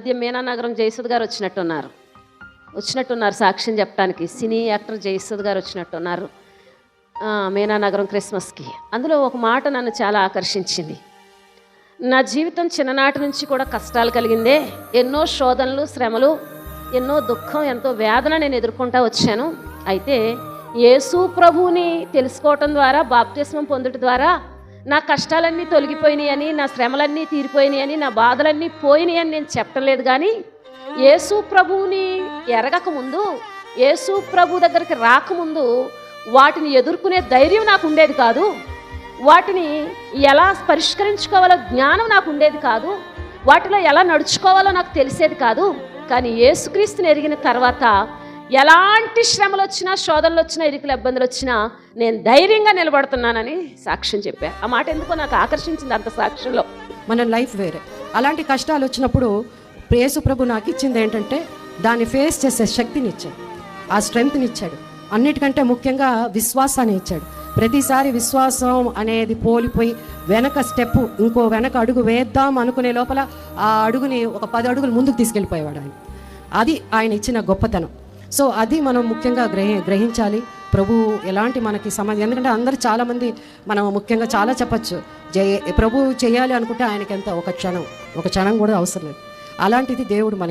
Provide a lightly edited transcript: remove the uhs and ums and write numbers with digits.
మధ్య మీనానగరం జయసుధ్ గారు వచ్చినట్టున్నారు సాక్ష్యం చెప్పడానికి. సినీ యాక్టర్ జయసుధ్ గారు వచ్చినట్టున్నారు మీనానగరం క్రిస్మస్కి. అందులో ఒక మాట నన్ను చాలా ఆకర్షించింది. నా జీవితం చిన్ననాటి నుంచి కూడా కష్టాలు కలిగిందే, ఎన్నో శోధనలు, శ్రమలు, ఎన్నో దుఃఖం, ఎంతో వేదన నేను ఎదుర్కొంటూ వచ్చాను. అయితే యేసు ప్రభువుని తెలుసుకోవటం ద్వారా, బాప్తిస్మం పొందడం ద్వారా నా కష్టాలన్నీ తొలగిపోయినాయి అని, నా శ్రమలన్నీ తీరిపోయినాయి అని, నా బాధలన్నీ పోయినాయి అని నేను చెప్పడం లేదు. కానీ యేసు ప్రభువుని ఎరగకముందు, యేసు ప్రభు దగ్గరికి రాకముందు వాటిని ఎదుర్కొనే ధైర్యం నాకు ఉండేది కాదు. వాటిని ఎలా పరిష్కరించుకోవాలో జ్ఞానం నాకు ఉండేది కాదు. వాటిలో ఎలా నడుచుకోవాలో నాకు తెలిసేది కాదు. కానీ యేసుక్రీస్తుని ఎరిగిన తర్వాత ఎలాంటి శ్రమలు వచ్చినా, శోధనలు వచ్చినా, ఇరుకుల ఇబ్బందులు వచ్చినా నేను ధైర్యంగా నిలబడుతున్నానని సాక్ష్యం చెప్పా. ఆ మాట ఎందుకో నాకు ఆకర్షించింది అంత సాక్ష్యంలో. మన లైఫ్ వేరే. అలాంటి కష్టాలు వచ్చినప్పుడు యేసు ప్రభు నాకు ఇచ్చింది ఏంటంటే దాన్ని ఫేస్ చేసే శక్తిని ఇచ్చాడు, ఆ స్ట్రెంగ్త్ని ఇచ్చాడు. అన్నిటికంటే ముఖ్యంగా విశ్వాసాన్ని ఇచ్చాడు. ప్రతిసారి విశ్వాసం అనేది పోలిపోయి ఇంకో వెనక అడుగు వేద్దాం అనుకునే లోపల ఆ అడుగుని ఒక 10 అడుగులు ముందుకు తీసుకెళ్ళిపోయేవాడు ఆయన. అది ఆయన ఇచ్చిన గొప్పతనం. సో అది మనం ముఖ్యంగా గ్రహించాలి. ప్రభు ఎలాంటి మనకి ఎందుకంటే అందరూ చాలామంది మనం ముఖ్యంగా చాలా చెప్పచ్చు, ప్రభు చేయాలి అనుకుంటే ఆయనకి ఎంత ఒక క్షణం కూడా అవసరం లేదు. అలాంటిది దేవుడు మనకి